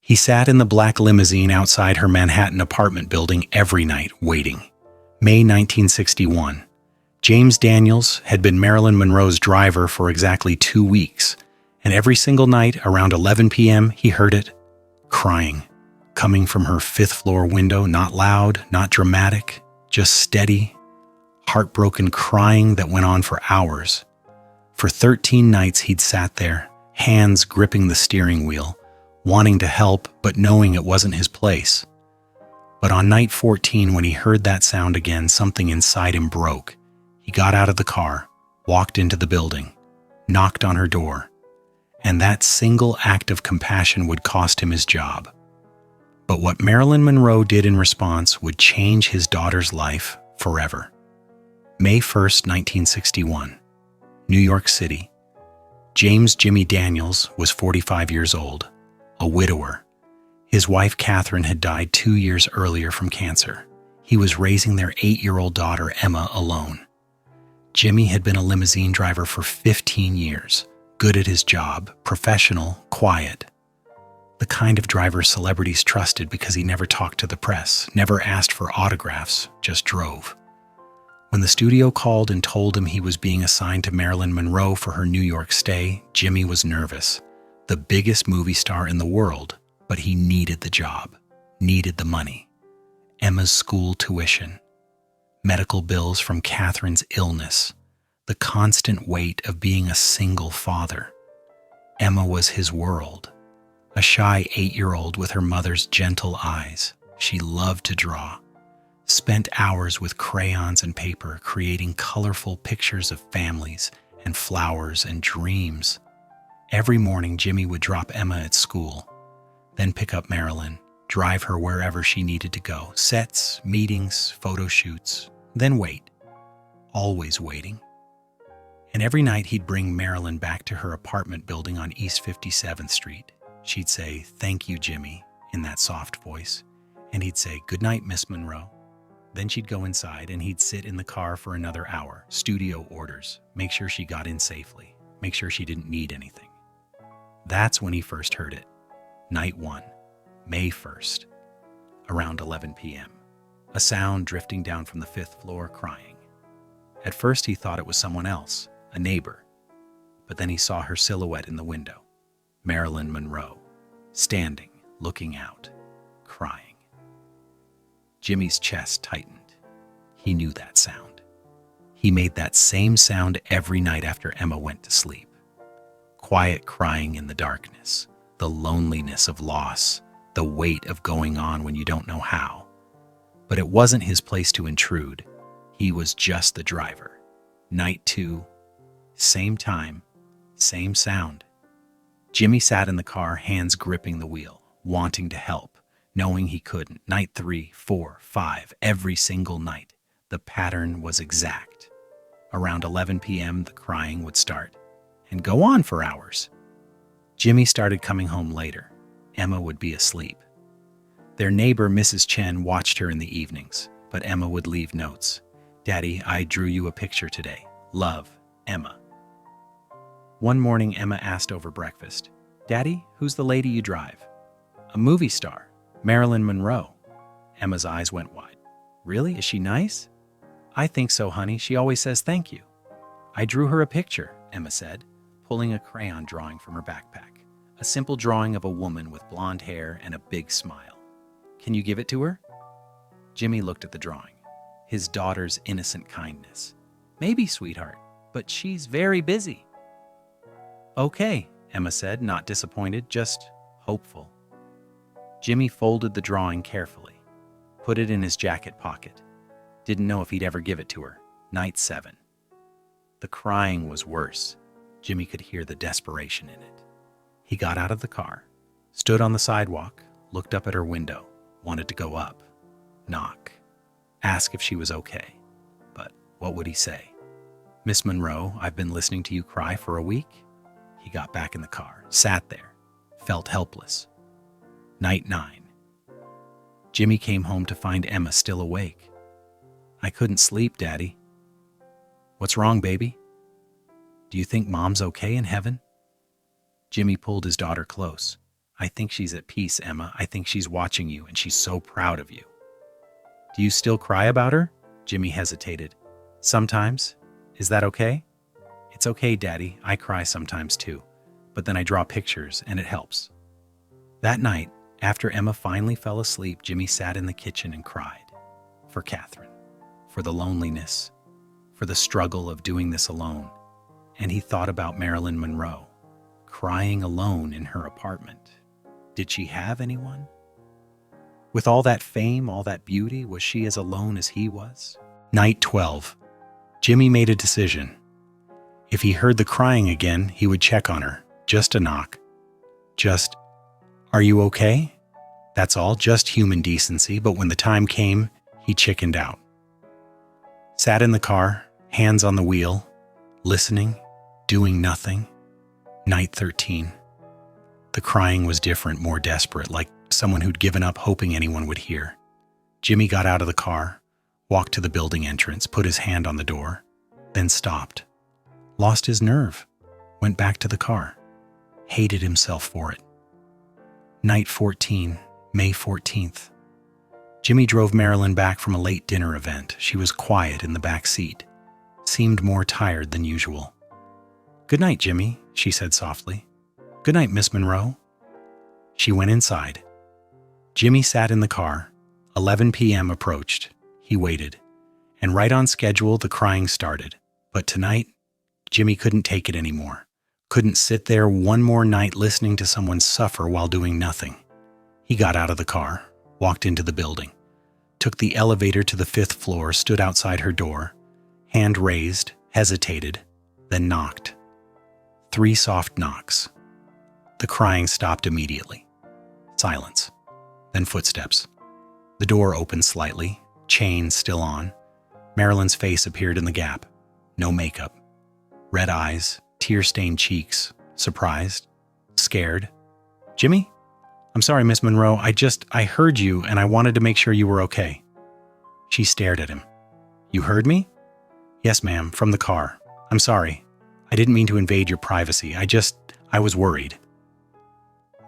He sat in the black limousine outside her Manhattan apartment building every night, waiting. May 1961. James Daniels had been Marilyn Monroe's driver for exactly 2 weeks, and every single night around 11 p.m. he heard it, crying, coming from her fifth-floor window, not loud, not dramatic, just steady, heartbroken crying that went on for hours. For 13 nights he'd sat there, hands gripping the steering wheel, wanting to help but knowing it wasn't his place. But on night 14, when he heard that sound again, something inside him broke. He got out of the car, walked into the building, knocked on her door, and that single act of compassion would cost him his job. But what Marilyn Monroe did in response would change his daughter's life forever. May 1st, 1961, New York City. James Jimmy Daniels was 45 years old, a widower. His wife Catherine had died 2 years earlier from cancer. He was raising their 8-year-old daughter Emma alone. Jimmy had been a limousine driver for 15 years, good at his job, professional, quiet. The kind of driver celebrities trusted because he never talked to the press, never asked for autographs, just drove. When the studio called and told him he was being assigned to Marilyn Monroe for her New York stay, Jimmy was nervous. The biggest movie star in the world, but he needed the job, needed the money. Emma's school tuition, medical bills from Catherine's illness, the constant weight of being a single father. Emma was his world, a shy 8-year-old with her mother's gentle eyes. She loved to draw, spent hours with crayons and paper creating colorful pictures of families and flowers and dreams. Every morning, Jimmy would drop Emma at school, then pick up Marilyn, drive her wherever she needed to go, sets, meetings, photo shoots, then wait, always waiting. And every night he'd bring Marilyn back to her apartment building on East 57th Street. She'd say, "Thank you, Jimmy," in that soft voice, and he'd say, "Good night, Miss Monroe." Then she'd go inside and he'd sit in the car for another hour, studio orders, make sure she got in safely, make sure she didn't need anything. That's when he first heard it. Night 1, May 1st, around 11 p.m. A sound drifting down from the 5th floor, crying. At first he thought it was someone else, a neighbor, but then he saw her silhouette in the window, Marilyn Monroe, standing, looking out, crying. Jimmy's chest tightened. He knew that sound. He made that same sound every night after Emma went to sleep. Quiet crying in the darkness, the loneliness of loss, the weight of going on when you don't know how. But it wasn't his place to intrude. He was just the driver. Night 2, same time, same sound. Jimmy sat in the car, hands gripping the wheel, wanting to help, knowing he couldn't. Night 3, 4, 5, every single night. The pattern was exact. Around 11 p.m., the crying would start and go on for hours. Jimmy started coming home later. Emma would be asleep. Their neighbor, Mrs. Chen, watched her in the evenings, but Emma would leave notes. "Daddy, I drew you a picture today. Love, Emma." One morning, Emma asked over breakfast, "Daddy, who's the lady you drive?" "A movie star, Marilyn Monroe." Emma's eyes went wide. "Really? Is she nice?" "I think so, honey. She always says thank you." "I drew her a picture," Emma said, pulling a crayon drawing from her backpack. A simple drawing of a woman with blonde hair and a big smile. "Can you give it to her?" Jimmy looked at the drawing. His daughter's innocent kindness. "Maybe, sweetheart, but she's very busy." "Okay," Emma said, not disappointed, just hopeful. Jimmy folded the drawing carefully, put it in his jacket pocket. Didn't know if he'd ever give it to her. Night 7. The crying was worse. Jimmy could hear the desperation in it. He got out of the car, stood on the sidewalk, looked up at her window, wanted to go up, knock, ask if she was okay. But what would he say? "Miss Monroe, I've been listening to you cry for a week." He got back in the car, sat there, felt helpless. Night 9. Jimmy came home to find Emma still awake. "I couldn't sleep, Daddy." "What's wrong, baby? Do you think Mom's okay in heaven?" Jimmy pulled his daughter close. I think she's at peace, Emma. I think she's watching you, and she's so proud of you. Do you still cry about her? Jimmy hesitated. Sometimes. Is that okay? It's okay, Daddy. I cry sometimes too. But then I draw pictures, and it helps. That night, after Emma finally fell asleep, Jimmy sat in the kitchen and cried. For Catherine. For the loneliness. For the struggle of doing this alone. And he thought about Marilyn Monroe, crying alone in her apartment. Did she have anyone? With all that fame, all that beauty, was she as alone as he was? Night 12. Jimmy made a decision. If he heard the crying again, he would check on her. Just a knock. Just, "Are you okay?" That's all, just human decency, but when the time came, he chickened out. Sat in the car, hands on the wheel, listening, doing nothing. Night 13. The crying was different, more desperate, like someone who'd given up hoping anyone would hear. Jimmy got out of the car, walked to the building entrance, put his hand on the door, then stopped. Lost his nerve, went back to the car, hated himself for it. Night 14, May 14th. Jimmy drove Marilyn back from a late dinner event. She was quiet in the back seat, seemed more tired than usual. "Good night, Jimmy," she said softly. "Good night, Miss Monroe." She went inside. Jimmy sat in the car. 11 p.m. approached. He waited. And right on schedule, the crying started. But tonight, Jimmy couldn't take it anymore. Couldn't sit there one more night listening to someone suffer while doing nothing. He got out of the car, walked into the building, took the elevator to the 5th floor, stood outside her door, hand raised, hesitated, then knocked. 3 soft knocks. The crying stopped immediately. Silence. Then footsteps. The door opened slightly, chain still on. Marilyn's face appeared in the gap. No makeup. Red eyes, tear-stained cheeks, surprised, scared. "Jimmy? I'm sorry, Miss Monroe. I heard you and I wanted to make sure you were okay." She stared at him. "You heard me?" "Yes, ma'am, from the car. I'm sorry. I didn't mean to invade your privacy. I was worried."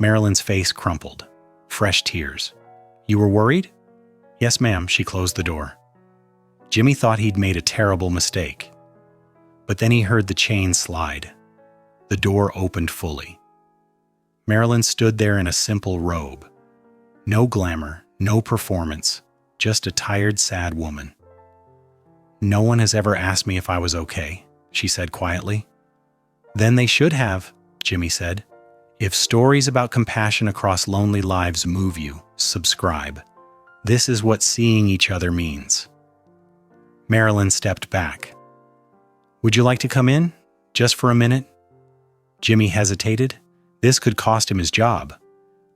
Marilyn's face crumpled. Fresh tears. "You were worried?" "Yes, ma'am." She closed the door. Jimmy thought he'd made a terrible mistake. But then he heard the chain slide. The door opened fully. Marilyn stood there in a simple robe. No glamour, no performance, just a tired, sad woman. "No one has ever asked me if I was okay," she said quietly. "Then they should have," Jimmy said. "If stories about compassion across lonely lives move you, subscribe. This is what seeing each other means." Marilyn stepped back. "Would you like to come in? Just for a minute?" Jimmy hesitated. This could cost him his job.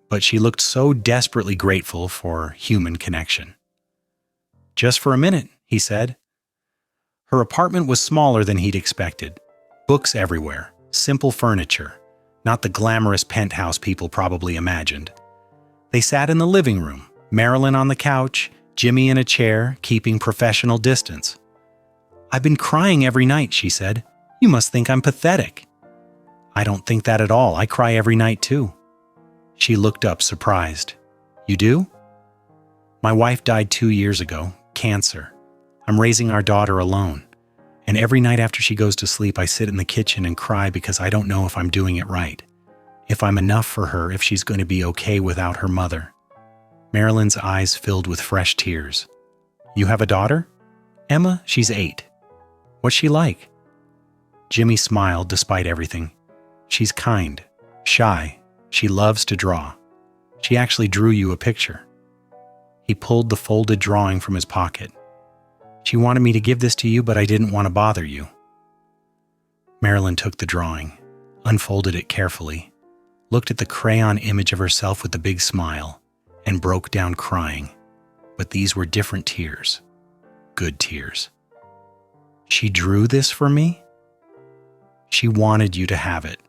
But she looked so desperately grateful for human connection. "Just for a minute," he said. Her apartment was smaller than he'd expected. Books everywhere, simple furniture, not the glamorous penthouse people probably imagined. They sat in the living room, Marilyn on the couch, Jimmy in a chair, keeping professional distance. "I've been crying every night," she said. "You must think I'm pathetic." "I don't think that at all. I cry every night too." She looked up, surprised. "You do?" "My wife died 2 years ago, cancer. I'm raising our daughter alone. And every night after she goes to sleep, I sit in the kitchen and cry because I don't know if I'm doing it right. If I'm enough for her, if she's going to be okay without her mother." Marilyn's eyes filled with fresh tears. "You have a daughter?" "Emma, she's 8. What's she like?" Jimmy smiled despite everything. "She's kind, shy. She loves to draw. She actually drew you a picture." He pulled the folded drawing from his pocket. "She wanted me to give this to you, but I didn't want to bother you." Marilyn took the drawing, unfolded it carefully, looked at the crayon image of herself with a big smile, and broke down crying. But these were different tears. Good tears. "She drew this for me?" "She wanted you to have it."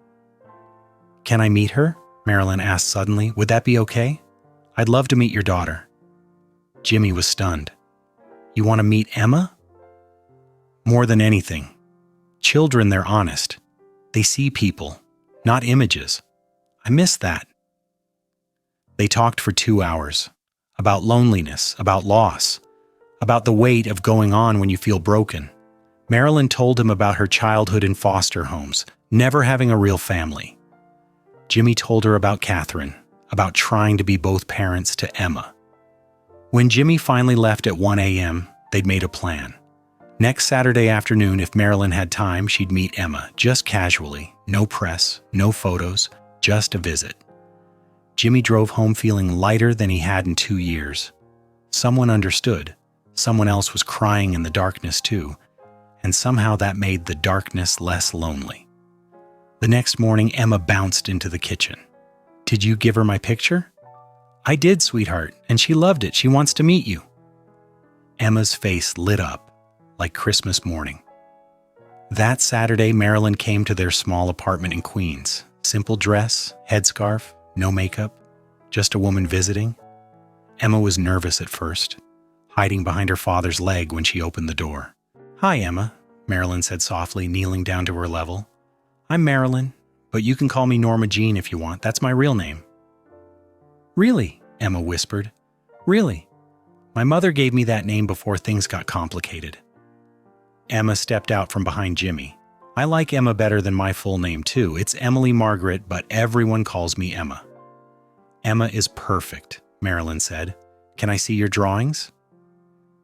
"Can I meet her?" Marilyn asked suddenly. "Would that be okay? I'd love to meet your daughter." Jimmy was stunned. "You want to meet Emma?" "More than anything. Children, they're honest. They see people, not images. I miss that." They talked for 2 hours. About loneliness, about loss, about the weight of going on when you feel broken. Marilyn told him about her childhood in foster homes, never having a real family. Jimmy told her about Catherine, about trying to be both parents to Emma. When Jimmy finally left at 1 a.m., they'd made a plan. Next Saturday afternoon, if Marilyn had time, she'd meet Emma, just casually, no press, no photos, just a visit. Jimmy drove home feeling lighter than he had in 2 years. Someone understood. Someone else was crying in the darkness too, and somehow that made the darkness less lonely. The next morning, Emma bounced into the kitchen. "Did you give her my picture?" "I did, sweetheart, and she loved it. She wants to meet you." Emma's face lit up like Christmas morning. That Saturday, Marilyn came to their small apartment in Queens. Simple dress, headscarf, no makeup, just a woman visiting. Emma was nervous at first, hiding behind her father's leg when she opened the door. "Hi, Emma," Marilyn said softly, kneeling down to her level. "I'm Marilyn, but you can call me Norma Jean if you want. That's my real name." "Really?" Emma whispered. "Really? My mother gave me that name before things got complicated." Emma stepped out from behind Jimmy. "I like Emma better than my full name too. It's Emily Margaret, but everyone calls me Emma." "Emma is perfect," Marilyn said. "Can I see your drawings?"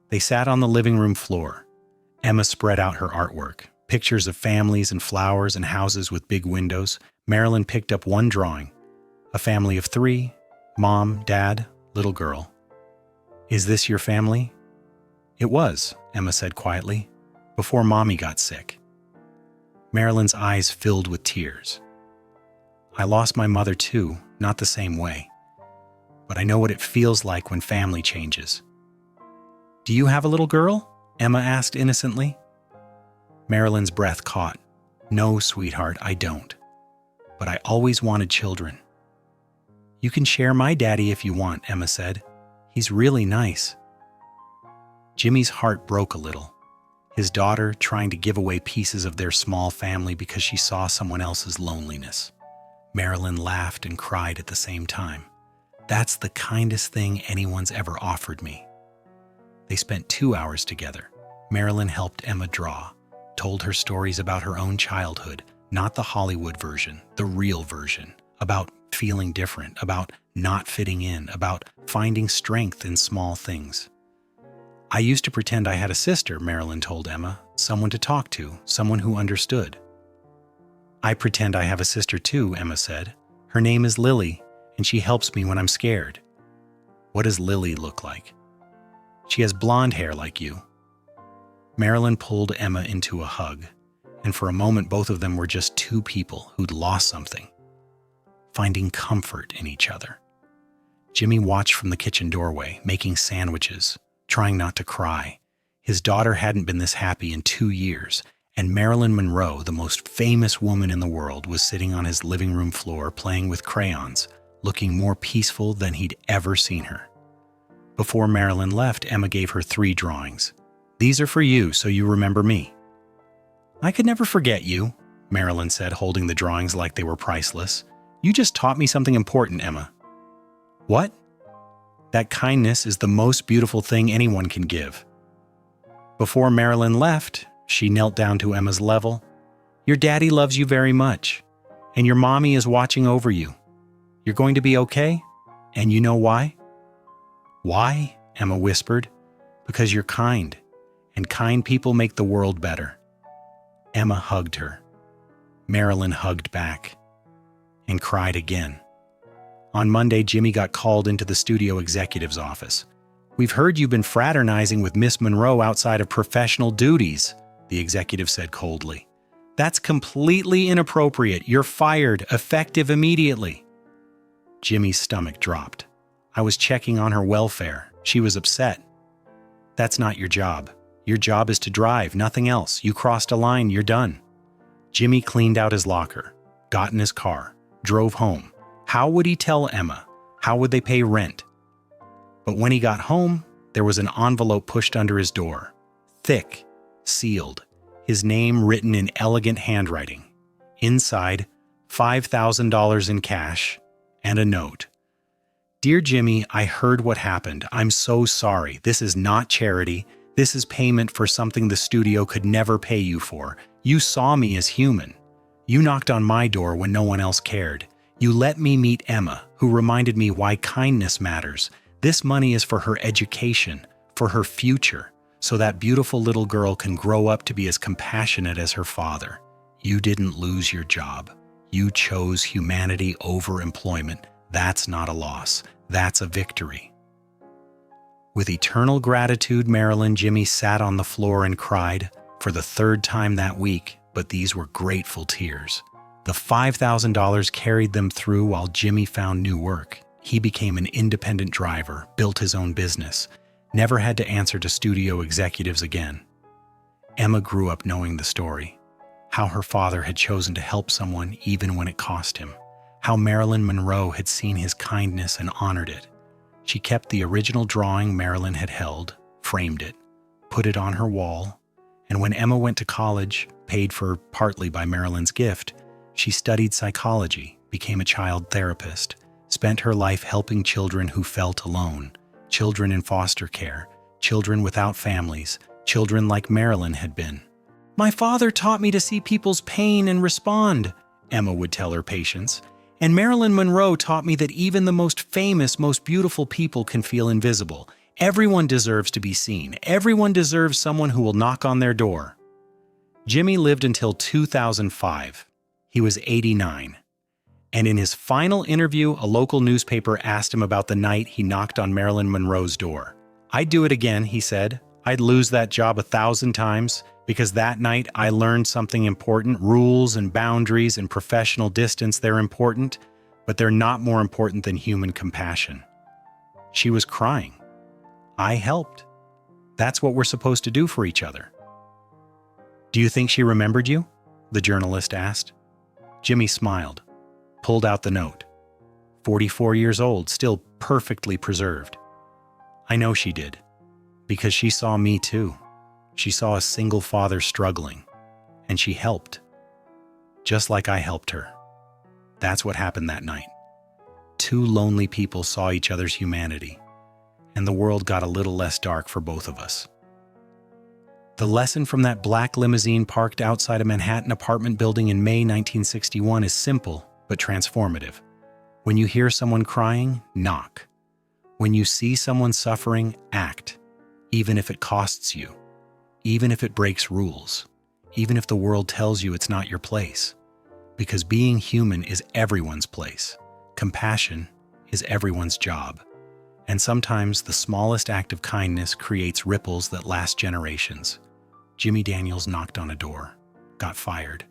They sat on the living room floor. Emma spread out her artwork, pictures of families and flowers and houses with big windows. Marilyn picked up one drawing, a family of 3, mom, dad, little girl. "Is this your family?" "It was," Emma said quietly, "before Mommy got sick." Marilyn's eyes filled with tears. "I lost my mother too, not the same way. But I know what it feels like when family changes." "Do you have a little girl?" Emma asked innocently. Marilyn's breath caught. "No, sweetheart, I don't. But I always wanted children." "You can share my daddy if you want," Emma said. "He's really nice." Jimmy's heart broke a little. His daughter trying to give away pieces of their small family because she saw someone else's loneliness. Marilyn laughed and cried at the same time. "That's the kindest thing anyone's ever offered me." They spent 2 hours together. Marilyn helped Emma draw, told her stories about her own childhood, not the Hollywood version, the real version, about feeling different, about not fitting in, about finding strength in small things. "I used to pretend I had a sister," Marilyn told Emma, "someone to talk to, someone who understood." "I pretend I have a sister too," Emma said. "Her name is Lily, and she helps me when I'm scared." "What does Lily look like?" "She has blonde hair like you." Marilyn pulled Emma into a hug, and for a moment both of them were just two people who'd lost something, finding comfort in each other. Jimmy watched from the kitchen doorway, making sandwiches, trying not to cry. His daughter hadn't been this happy in 2 years, and Marilyn Monroe, the most famous woman in the world, was sitting on his living room floor playing with crayons, looking more peaceful than he'd ever seen her. Before Marilyn left, Emma gave her 3 drawings. "These are for you, so you remember me." "I could never forget you," Marilyn said, holding the drawings like they were priceless. "You just taught me something important, Emma." "What?" "That kindness is the most beautiful thing anyone can give." Before Marilyn left, she knelt down to Emma's level. "Your daddy loves you very much, and your mommy is watching over you. You're going to be okay, and you know why?" "Why?" Emma whispered. "Because you're kind, and kind people make the world better." Emma hugged her. Marilyn hugged back and cried again. On Monday, Jimmy got called into the studio executive's office. "We've heard you've been fraternizing with Miss Monroe outside of professional duties," the executive said coldly. "That's completely inappropriate. You're fired, effective immediately." Jimmy's stomach dropped. "I was checking on her welfare. She was upset." "That's not your job. Your job is to drive, nothing else. You crossed a line, you're done." Jimmy cleaned out his locker, got in his car, drove home. How would he tell Emma? How would they pay rent? But when he got home, there was an envelope pushed under his door. Thick, sealed, his name written in elegant handwriting. Inside, $5,000 in cash and a note. Dear Jimmy, I heard what happened. I'm so sorry. This is not charity. This is payment for something the studio could never pay you for. You saw me as human. You knocked on my door when no one else cared. You let me meet Emma, who reminded me why kindness matters. This money is for her education, for her future, so that beautiful little girl can grow up to be as compassionate as her father. You didn't lose your job. You chose humanity over employment. That's not a loss. That's a victory. With eternal gratitude, Marilyn, Jimmy sat on the floor and cried for the third time that week, but these were grateful tears. The $5,000 carried them through while Jimmy found new work. He became an independent driver, built his own business, never had to answer to studio executives again. Emma grew up knowing the story, how her father had chosen to help someone even when it cost him, how Marilyn Monroe had seen his kindness and honored it. She kept the original drawing Marilyn had held, framed it, put it on her wall, and when Emma went to college, paid for partly by Marilyn's gift, she studied psychology, became a child therapist, spent her life helping children who felt alone, children in foster care, children without families, children like Marilyn had been. My father taught me to see people's pain and respond, Emma would tell her patients. And Marilyn Monroe taught me that even the most famous, most beautiful people can feel invisible. Everyone deserves to be seen. Everyone deserves someone who will knock on their door. Jimmy lived until 2005. He was 89. And in his final interview, a local newspaper asked him about the night he knocked on Marilyn Monroe's door. I'd do it again, he said. I'd lose that job 1,000 times because that night I learned something important. Rules and boundaries and professional distance, they're important, but they're not more important than human compassion. She was crying. I helped. That's what we're supposed to do for each other. Do you think she remembered you? The journalist asked. Jimmy smiled, pulled out the note. 44 years old, still perfectly preserved. I know she did, because she saw me too. She saw a single father struggling, and she helped, just like I helped her. That's what happened that night. Two lonely people saw each other's humanity, and the world got a little less dark for both of us. The lesson from that black limousine parked outside a Manhattan apartment building in May 1961 is simple but transformative. When you hear someone crying, knock. When you see someone suffering, act, even if it costs you, even if it breaks rules, even if the world tells you it's not your place. Because being human is everyone's place. Compassion is everyone's job. And sometimes the smallest act of kindness creates ripples that last generations. Jimmy Daniels knocked on a door, got fired,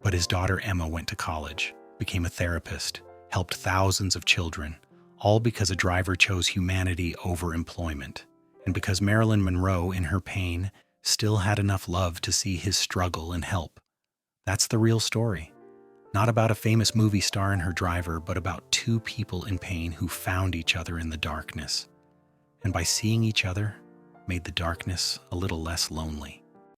but his daughter Emma went to college, became a therapist, helped thousands of children, all because a driver chose humanity over employment, and because Marilyn Monroe, in her pain, still had enough love to see his struggle and help. That's the real story. Not about a famous movie star and her driver, but about two people in pain who found each other in the darkness, and by seeing each other, made the darkness a little less lonely.